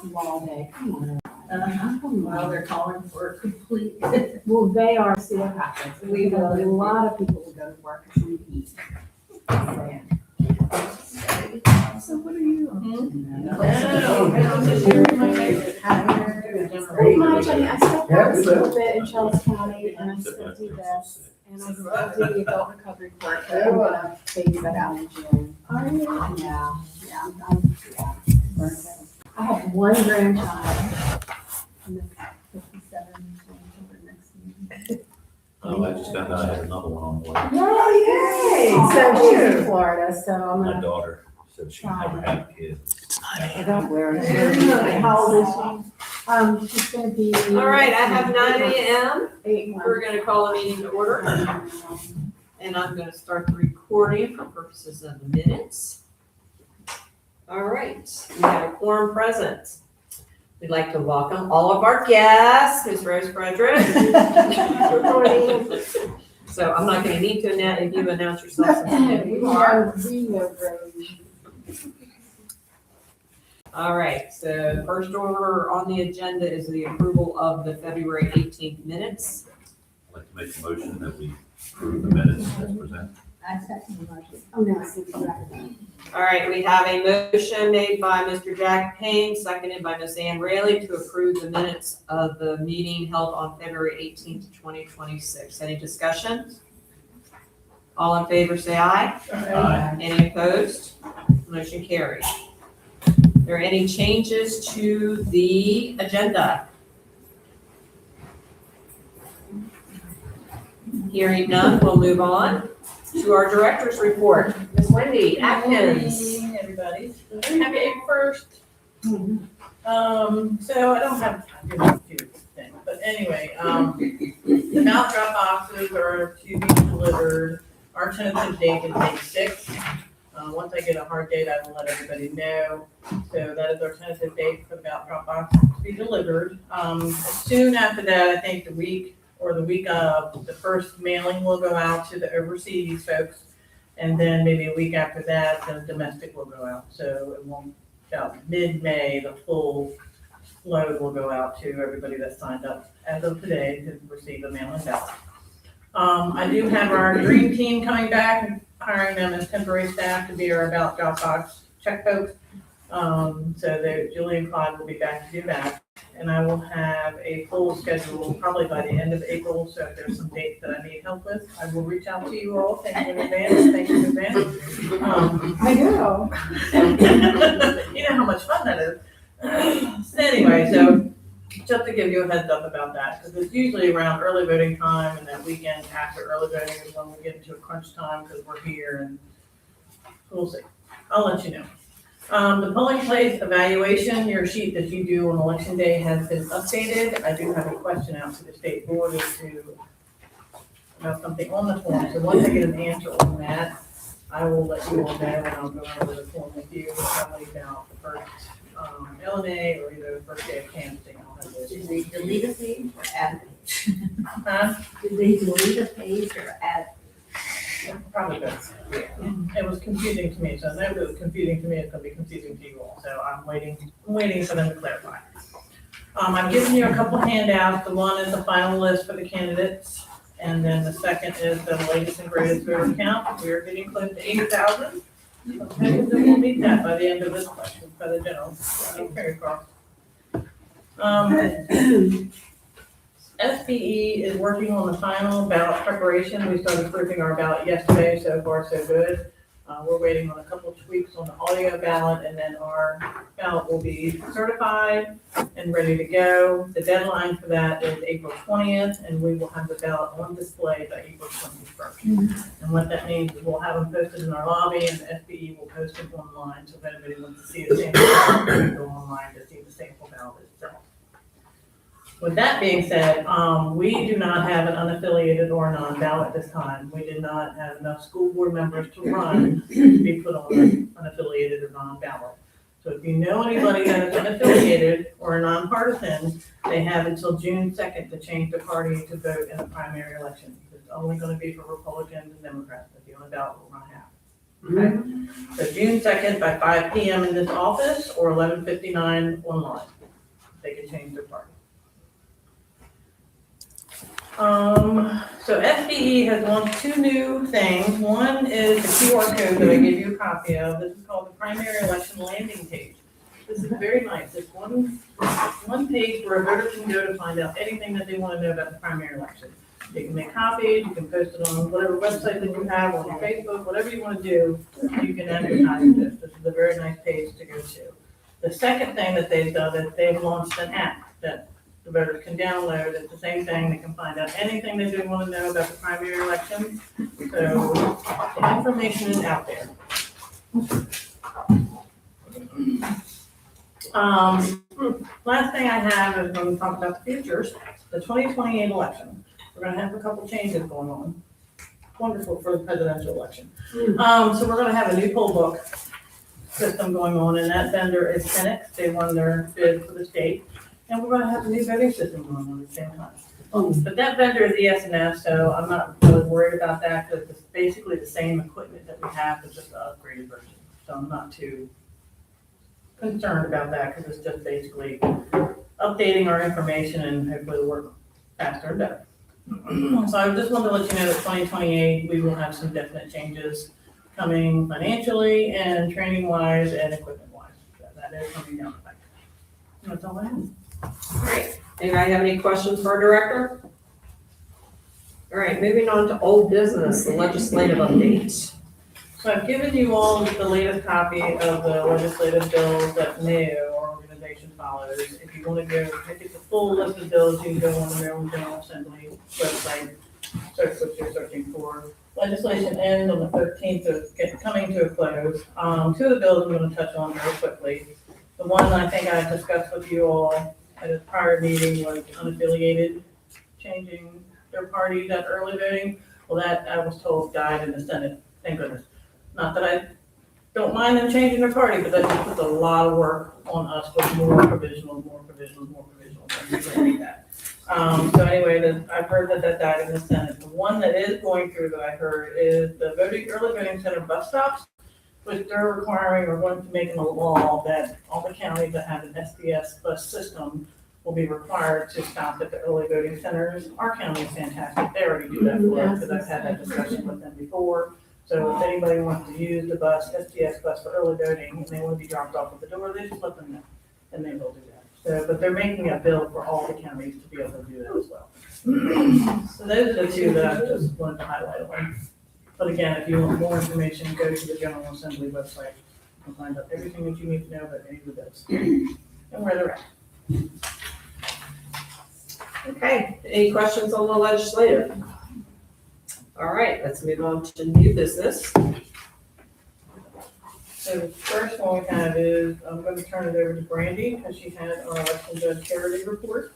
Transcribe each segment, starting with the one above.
wall day, come on. While they're calling for a complete. Well, they are, see what happens. We A will. lot of people will go to work and some eat. So what are you? Pretty much, I mean, I stepped out a little bit in Charles County and I still do this. And I still do the adult recovery court, but I'm gonna baby that out in June. Yeah, yeah. I have one grandchild. And then 57 grandchildren next to me. Oh, I just found out I had another one on board. Oh, yay! So she's in Florida, so I'm My gonna. daughter said she never had kids. I don't wear it. How old is she? She's gonna be. All right, I have 9 a.m. 8 We're gonna call a meeting to order, and I'm gonna start the recording for purposes of the minutes. All right, we have a quorum present. We'd like to welcome all of our guests, Ms. Rose Frederick. Good morning. So I'm not gonna need to announce, if you announce yourself. since you are. We know Rose. All right, so the first order on the agenda is the approval of the February 18th minutes. I'd like to make a motion that we approve the minutes as presented. I second the motion. Oh, no, it's exactly. All right, we have a motion made by Mr. Jack Payne, seconded by Ms. Ann Rayleigh to approve the minutes of the meeting held on February 18th, 2026. Any discussion? All in favor, say aye. Aye. Any opposed? Motion carries. Are there any changes to the agenda? Hearing none, we'll move on to our director's report. Ms. Wendy Atkins. Morning, everybody. Happy April 1st. So I don't have time to do things, but anyway, the ballot drop boxes are to be delivered. Our tentative date is May 6th. Once I get a hard date, I will let everybody know. So that is our tentative date for the ballot drop box to be delivered. Soon after that, I think the week of, the first mailing will go out to the overseas folks. And then maybe a week after that, the domestic will go out. So it won't, about mid-May, the full load will go out to everybody that signed up as of today to receive a mail-in ballot. I do have our dream team coming back and hiring them as temporary staff to be our ballot drop box check folks. So Julie and Clyde will be back to do that. And I will have a full schedule probably by the end of April. So if there's some dates that I need help with, I will reach out to you all. Thank you in advance. Thank you in advance. I know. You know how much fun that is. Anyway, so just to give you a heads up about that, because it's usually around early voting time and that weekend after early voting is when we get into a crunch time because we're here and we'll see. I'll let you know. The polling place evaluation, your sheet that you do on election day has been updated. I do have a question out to the state board as to about something on the form. So once I get an answer on that, I will let you all know and I'll go over the form with you. Somebody about the first LNA or either the first day of canvassing. I'll have this. Did they delete a page or add a page? Huh? Did they delete a page or add? Probably does. It was confusing to me, so I know if it was confusing to me, it's gonna be confusing to you all, so I'm waiting for them to clarify. I've given you a couple handouts. The one is the final list for the candidates, and then the second is the latest and greatest voter count. We are getting close to 80,000. Maybe we'll meet that by the end of this question, by the general. Very cross. SPE is working on the final ballot preparation. We started proofing our ballot yesterday, so far so good. We're waiting on a couple of tweaks on the audio ballot, and then our ballot will be certified and ready to go. The deadline for that is April 20th, and we will have the ballot on display by April 21st. And what that means is we'll have them posted in our lobby, and the SPE will post them online, so if anybody wants to see the sample ballot, they can go online to see the sample ballot itself. With that being said, we do not have an unaffiliated or non-ballot this time. We did not have enough school board members to run to be put on unaffiliated or non-ballot. So if you know anybody that is unaffiliated or a nonpartisan, they have until June 2nd to change the party to vote in the primary election. It's only going to be for Republicans and Democrats, but the only ballot will not have. Okay? So June 2nd by 5 PM in this office or 11:59 online. They can change their party. So SBE has launched two new things. One is the QR code that I gave you a copy of. This is called the primary election landing page. This is very nice. It's one page where a voter can go to find out anything that they want to know about the primary election. You can make copies, you can post it on whatever website that you have, on Facebook, whatever you want to do, you can advertise this. This is a very nice page to go to. The second thing that they've done is they've launched an app that the voters can download. It's the same thing. They can find out anything they do want to know about the primary election. So the information is out there. Last thing I have is when we talk about the futures, the 2028 election. We're gonna have a couple changes going on. Wonderful for the presidential election. So we're gonna have a new poll book system going on, and that vendor is Senex. They won their bid for the state. And we're gonna have a new voting system going on at the same time. But that vendor is ES&S, so I'm not really worried about that, because it's basically the same equipment that we have, but just an upgraded version. So I'm not too concerned about that, because it's just basically updating our information and hopefully it'll work faster and better. So I just wanted to let you know that 2028, we will have some definite changes coming financially and training wise and equipment wise. That is coming down the pipe. That's all I have. All right, anybody have any questions for our director? All right, moving on to old business, the legislative updates. So I've given you all the latest copy of the legislative bills that NAO, our organization, follows. If you want to go, if it's a full list of bills, you can go on the Maryland General Assembly website, search what you're searching for. Legislation ends on the 13th, so it's coming to a close. Two of the bills I'm going to touch on very quickly. The one I think I discussed with you all at a prior meeting was unaffiliated, changing their parties at early voting. Well, that I was told died in the Senate, thank goodness. Not that I don't mind them changing their party, but that just puts a lot of work on us with more provisional. And we don't need that. So anyway, I've heard that died in the Senate. The one that is going through that I heard is the early voting center bus stops, which they're requiring or going to make in a law that all the counties that have an SDS bus system will be required to stop at the early voting centers. Our county is fantastic. They already do that for us, because I've had that discussion with them before. So if anybody wants to use the bus, SDS bus for early voting, and they want to be dropped off at the door, they just let them know, and they will do that. So, but they're making a bill for all the counties to be able to do that as well. So those are the two that I just wanted to highlight on. But again, if you want more information, go to the General Assembly website and find out everything that you need to know about any of the bills and where they're at. Okay, any questions on the legislative? All right, let's move on to new business. So the first one we have is, I'm going to turn it over to Brandy, because she had our election judge charity report.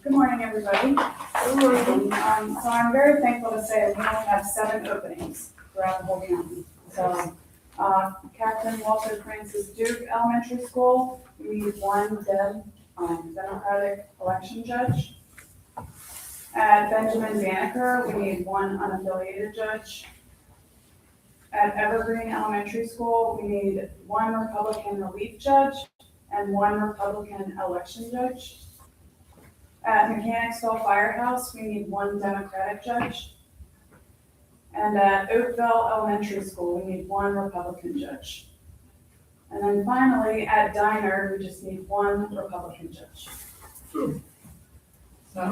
Good morning, everybody. So I'm very thankful to say we only have 7 openings throughout the whole county. So, Captain Walter Francis Duke Elementary School, we need 1 Democratic election judge. At Benjamin Banneker, we need 1 unaffiliated judge. At Evergreen Elementary School, we need 1 Republican relief judge and 1 Republican election judge. At Mechanicsville Firehouse, we need 1 Democratic judge. And at Oakville Elementary School, we need 1 Republican judge. And then finally, at Diner, we just need 1 Republican judge. So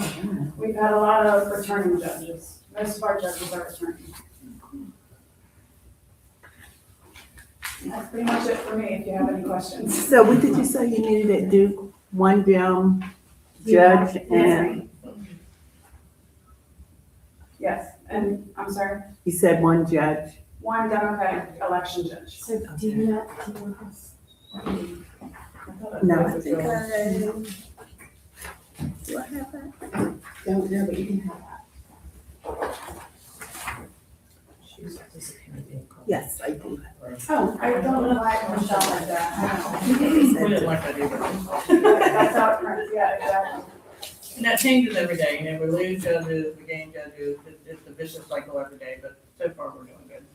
we've had a lot of returning judges. Most of our judges are returning. And that's pretty much it for me, if you have any questions. So what did you say you needed at Duke? 1 Dem judge and, Yes, and I'm sorry, you said 1 judge? 1 Democratic election judge. So do you know this? No, I think do I have that? Don't know, but you can have She's disappearing. Yes, I do. Oh, I don't like Michelle like that. I don't know. We didn't like that either. That's how it runs, yeah, exactly. And that changes every day, you know, we lose judges, we gain judges, it's a vicious cycle every day, but so far we're doing good.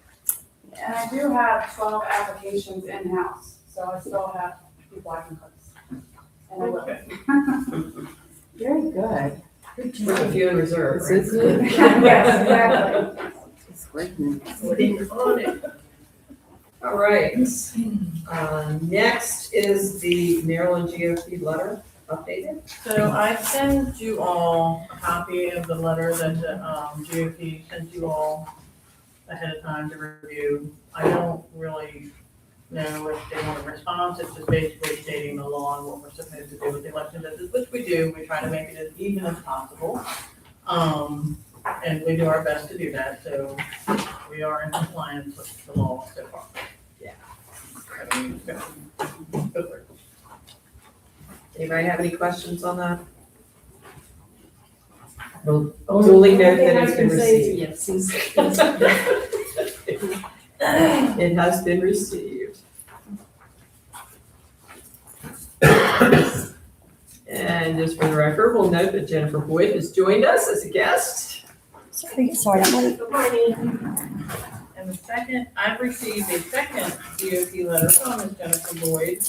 And I do have 12 applications in-house, so I still have people I can post. And I will. Very good. With a few in reserve, right? This is good. Yes, exactly. It's great news. Waiting on it. All right, next is the Maryland GOP letter updated. So I sent you all a copy of the letter that the GOP sent you all ahead of time to review. I don't really know if they want a response, it's just basically stating the law and what we're supposed to do with the election judges, which we do, we try to make it as even as possible. And we do our best to do that, so we are in compliance with the law so far. Yeah. I mean, go for it. Anybody have any questions on that? Well, duly note that it's been received. It has been received. And just for the record, we'll note that Jennifer Boyd has joined us as a guest. Sorry, I'm late. Good morning. And the second, I've received a second DOT letter from Ms. Jennifer Boyd.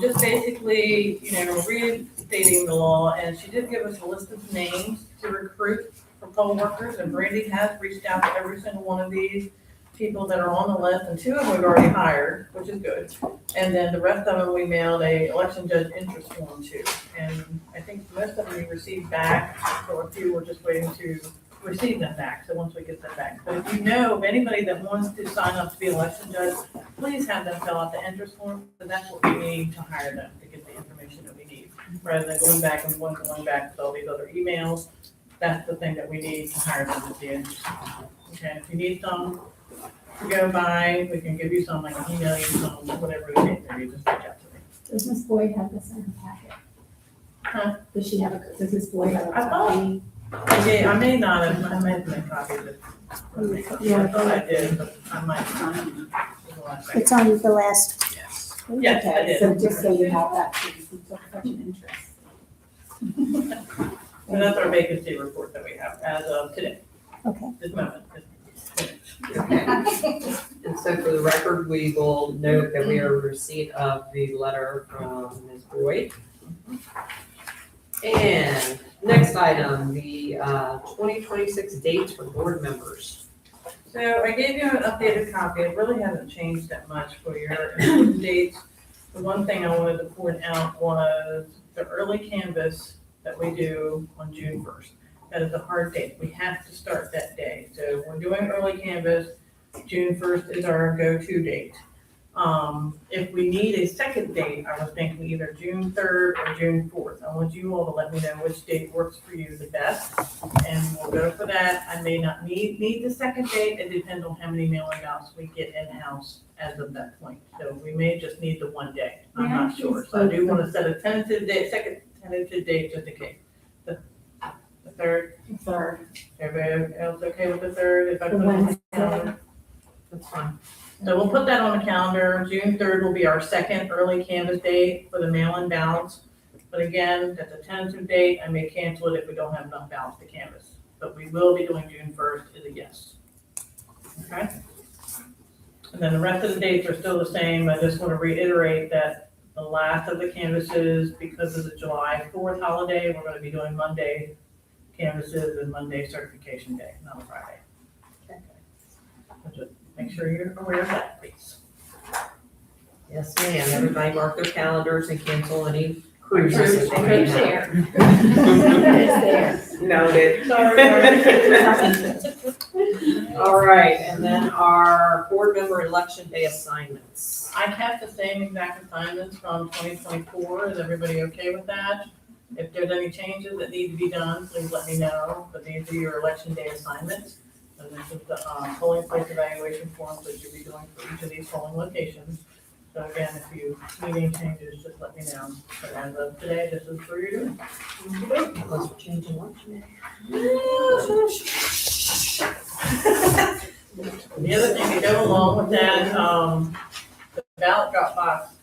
Just basically, restating the law, and she did give us a list of names to recruit for poll workers, and Brandy has reached out to every single one of these people that are on the list, and 2 of them we've already hired, which is good. And then the rest of them, we mailed a election judge interest form to, and I think most of them we received back, so a few we're just waiting to receive them back, so once we get that back. But if you know of anybody that wants to sign up to be election judge, please have them fill out the interest form, and that's what we need to hire them, to get the information that we need. Rather than going back with all these other emails, that's the thing that we need to hire them to the interest form. Okay, if you need some to go by, we can give you some, I can email you some, whatever you need, you just reach out to me. Does Ms. Boyd have this in her packet? Huh? Does Ms. Boyd have a I thought- copy? Okay, I may not have, I might have made copies of it. I thought I did, but I might. It's on the last, Yes, I Okay, did. so just so you have that, because we took such an interest. And that's our vacancy report that we have as of today, okay. this moment. Okay. And so for the record, we will note that we are in receipt of the letter from Ms. Boyd. And next item, the 2026 dates for board members. So I gave you an updated copy, it really hasn't changed that much for your dates. The one thing I wanted to point out was the early canvas that we do on June 1st. That is a hard date, we have to start that day. So we're doing early canvas, June 1st is our go-to date. If we need a second date, I was thinking either June 3rd or June 4th. I want you all to let me know which date works for you the best, and we'll go for that. I may not need the second date, it depends on how many mailing outs we get in-house as of that point. So we may just need the one day, I'm not sure. So I do want to set a tentative date, second tentative date just in case. The 3rd, Third. everybody else okay with the 3rd? If I The put it on the Wednesday. calendar? That's fine. So we'll put that on the calendar. June 3rd will be our second early canvas date for the mail-in ballots. But again, that's a tentative date. I may cancel it if we don't have enough ballots to canvass. But we will be doing June 1st is a yes. Okay? And then the rest of the dates are still the same. I just want to reiterate that the last of the canvases, because of the July 4th holiday, we're going to be doing Monday canvases and Monday certification day, not Friday. Okay. So just make sure you're aware of that, please. Yes, ma'am. Everybody mark their calendars and cancel any cruises. Cruise, that they may have. It's there. Noted. All right, and then our board member election day assignments. I kept the same exact assignments from 2024. Is everybody okay with that? If there's any changes that need to be done, please let me know. But these are your election day assignments. And this is the polling place evaluation forms that you'll be doing for each of these polling locations. So again, if you need any changes, just let me know. But as of today, this is what you're doing. Unless we're changing election day. The other thing to go along with that, the ballot drop box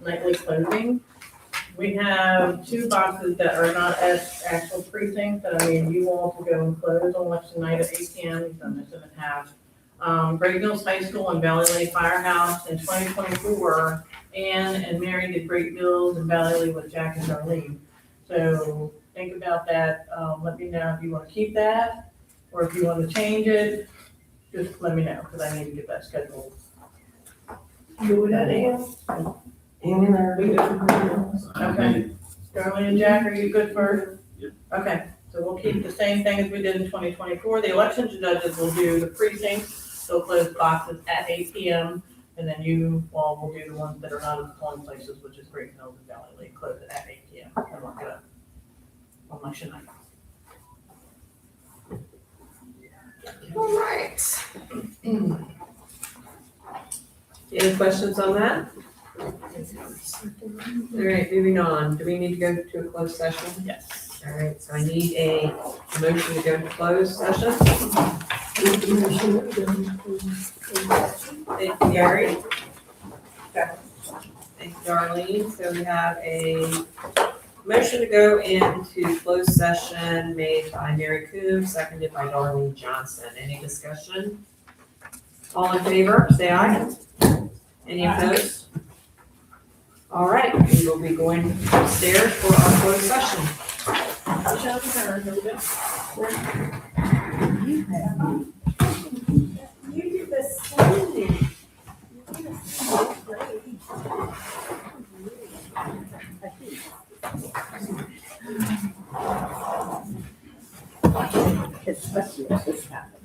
nightly closing. We have 2 boxes that are not at actual precincts, that I mean, you all to go and close on election night at 8 p.m., you've done this in the past. Great Mills High School and Valley Lake Firehouse in 2024. Ann and Mary did Great Mills and Valley Lake with Jack and Darlene. So think about that. Let me know if you want to keep that or if you want to change it. Just let me know because I need to get that scheduled. Do that Okay. Darlene and Jack, are you good for? Yep. Okay, so we'll keep the same thing as we did in 2024. The election judges will do the precincts. They'll close boxes at 8 PM. And then you all will do the ones that are not in the polling places, which is Great Mills and Valley Lake, close it at 8 PM. And we'll get on election night. All right. Any questions on that? All right, moving on. Do we need to go to a closed session? Yes. All right, so I need a motion to go into closed session. Thank you, Gary. Thank you, Darlene. So we have a motion to go into closed session made by Mary Coombs, seconded by Darlene Johnson. Any discussion? All in favor, say aye. Any opposed? All right, we will be going upstairs for our closed session. You did the same. Especially if this happens.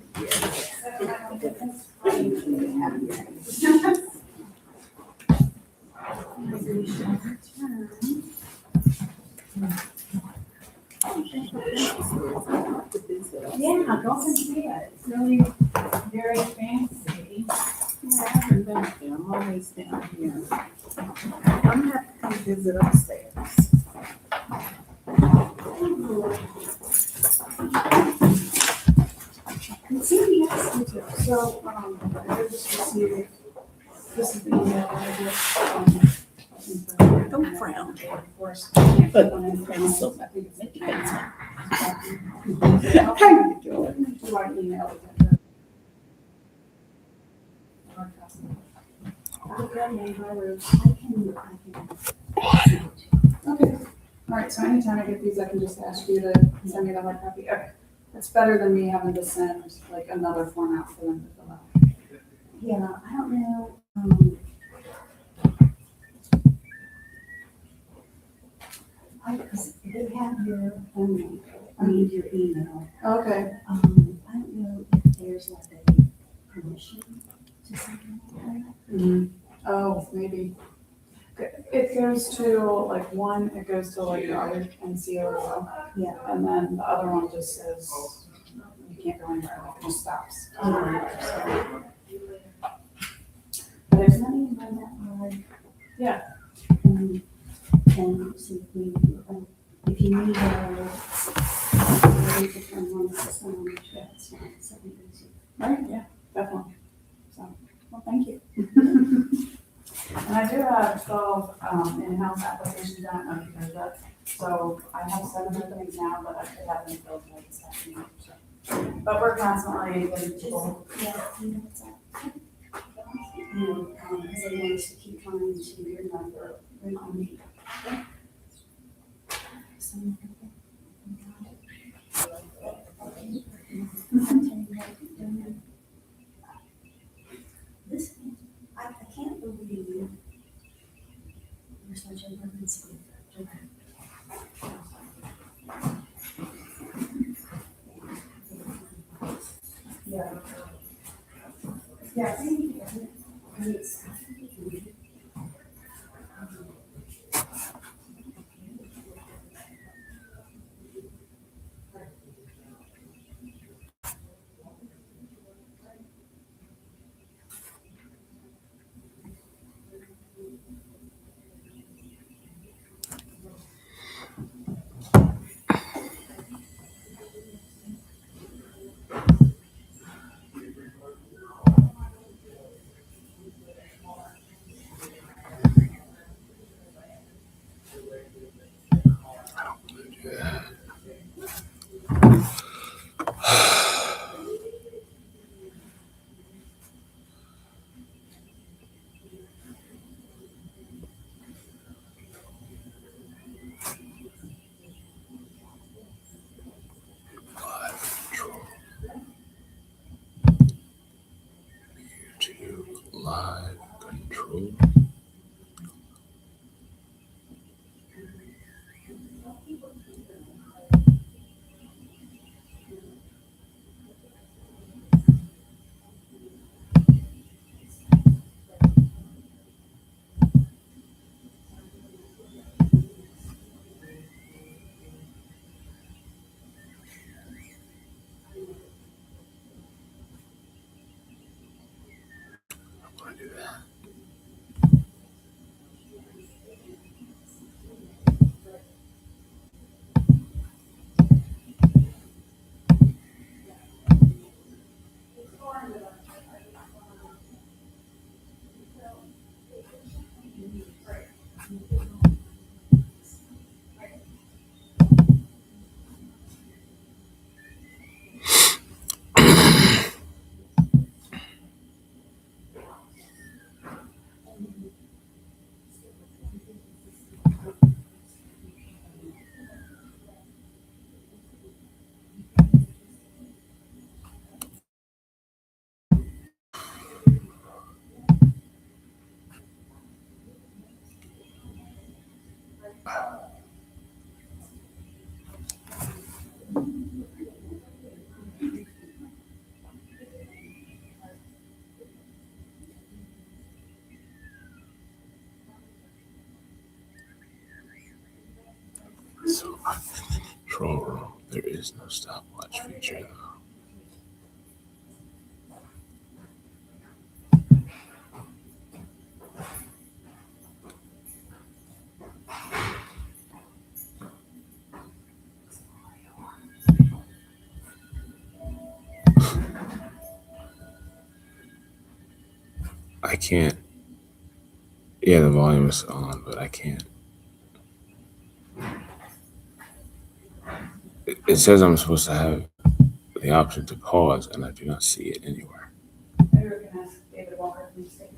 Yeah, go and see it. It's really very fancy. Yeah, I haven't been there. I'm always down here. I'm gonna have to come visit upstairs. And CBS, me too. So, I just received, this is the email I get. Don't frown. But when I frown so much, it makes sense. How you doing? Do I email it? Okay, all right, so anytime I get these, I can just ask you to send me the hard copy. Okay, it's better than me having to send like another format for them to fill out. Yeah, I don't know, because they have your phone number, I mean, your email. Okay, I don't know if there's like a permission to something like that. oh, maybe. It goes to like one, it goes to like your other NCO. Yeah. And then the other one just says, you can't go anywhere, like it just stops. There's money in that line. Yeah. And see if we, if you need a different one, it's not, it's not something easy. Right, yeah, definitely. So, well, thank you. And I do have 12 in-house applications done, I don't know if you know that. So I have 7 openings now, but I could have them filled like this afternoon. So. But we're constantly getting people. Yeah, you know, it's like, you know, because they want us to keep trying to do your number, right on me. So, I'm telling you what, this, I can't believe you're such a woman. Yeah. Yes. So, control room. There is no stopwatch feature though. I can't. Yeah, the volume is on, but I can't. It says I'm supposed to have the option to pause, and I do not see it anywhere. Maybe we can ask David Walker from the state.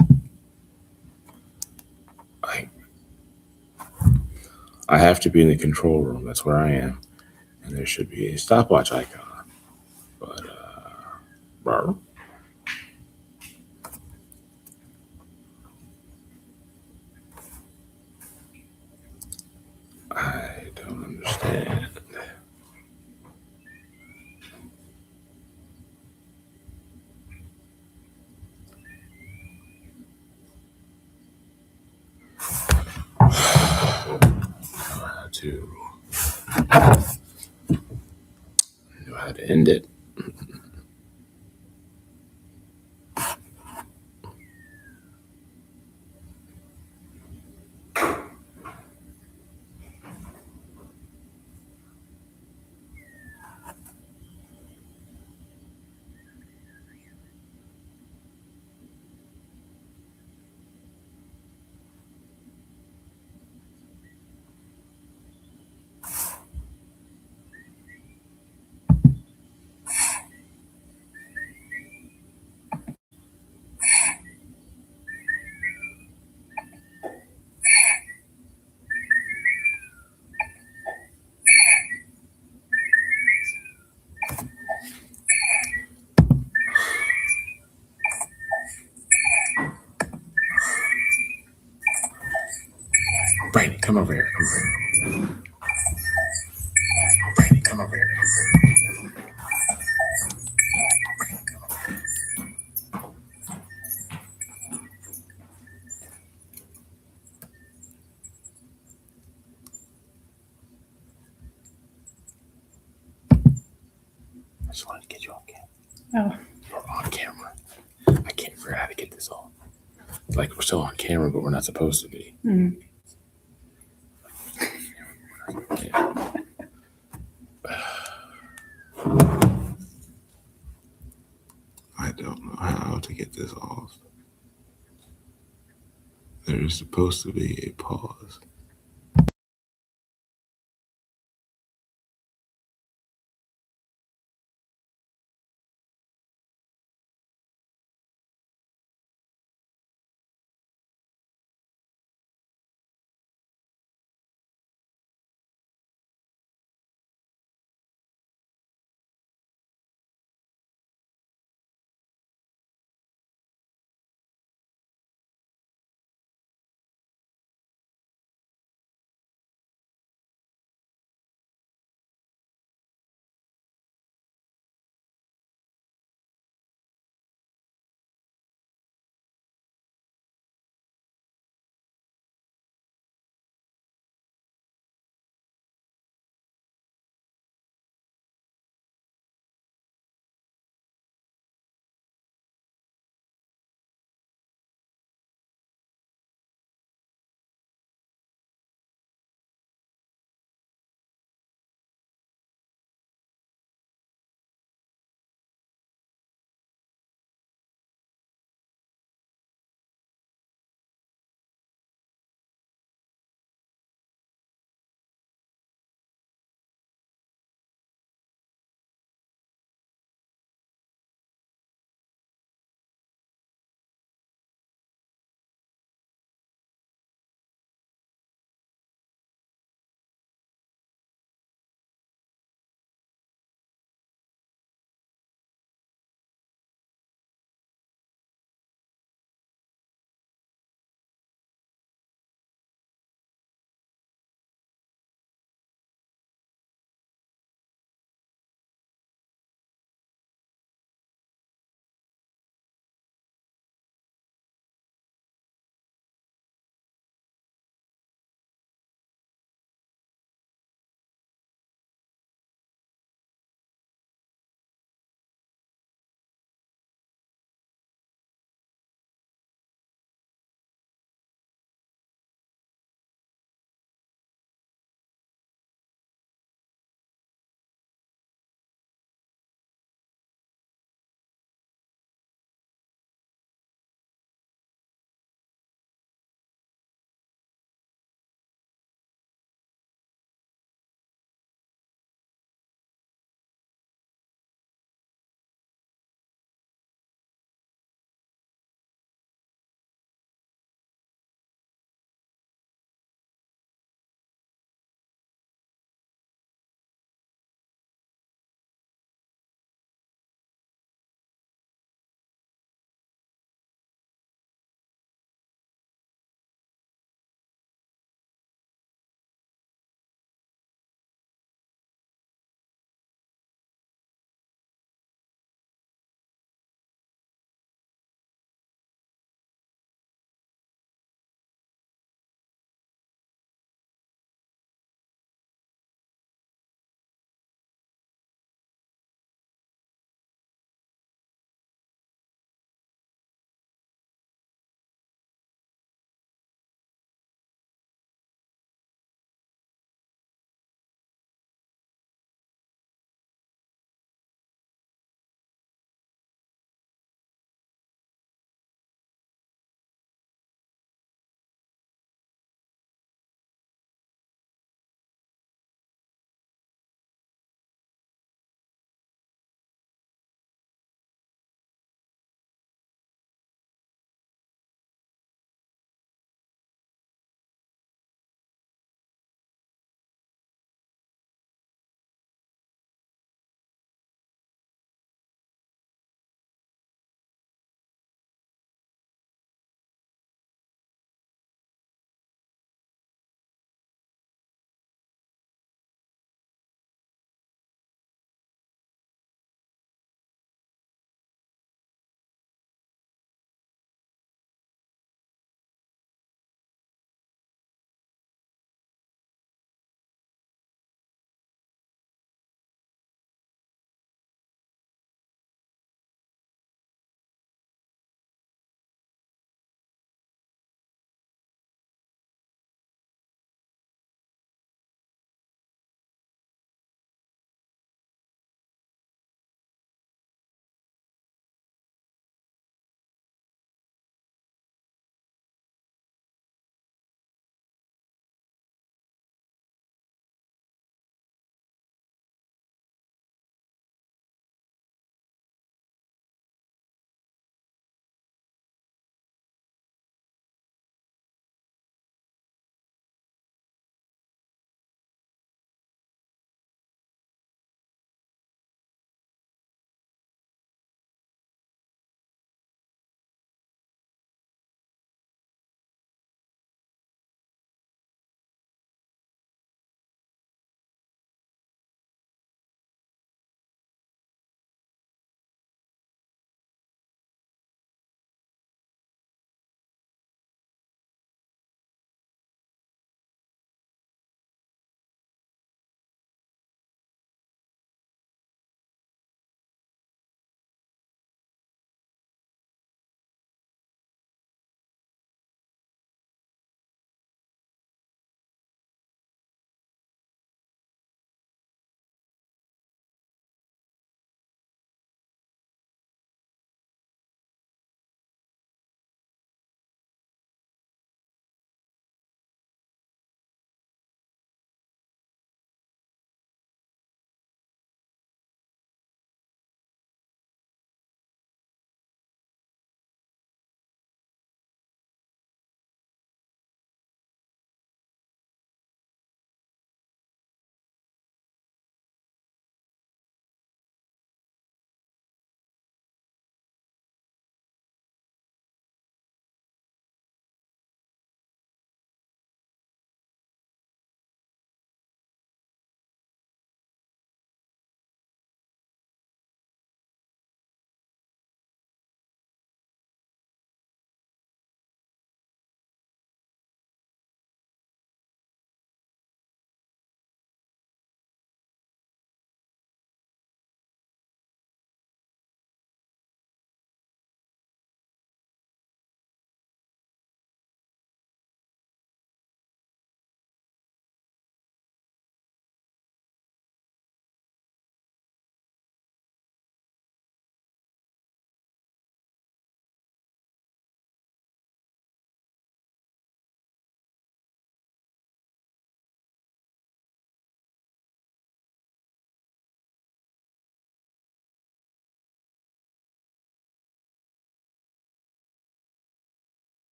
I have to be in the control room. That's where I am, and there should be a stopwatch icon. But bro, I don't understand. Know how to end it. Brady, come over here. Brady, come over here. I just wanted to get you on camera. Oh. You're on camera. I can't figure out how to get this on. Like, we're still on camera, but we're not supposed to be. Mm. I don't know how to get this off. There's supposed to be a pause.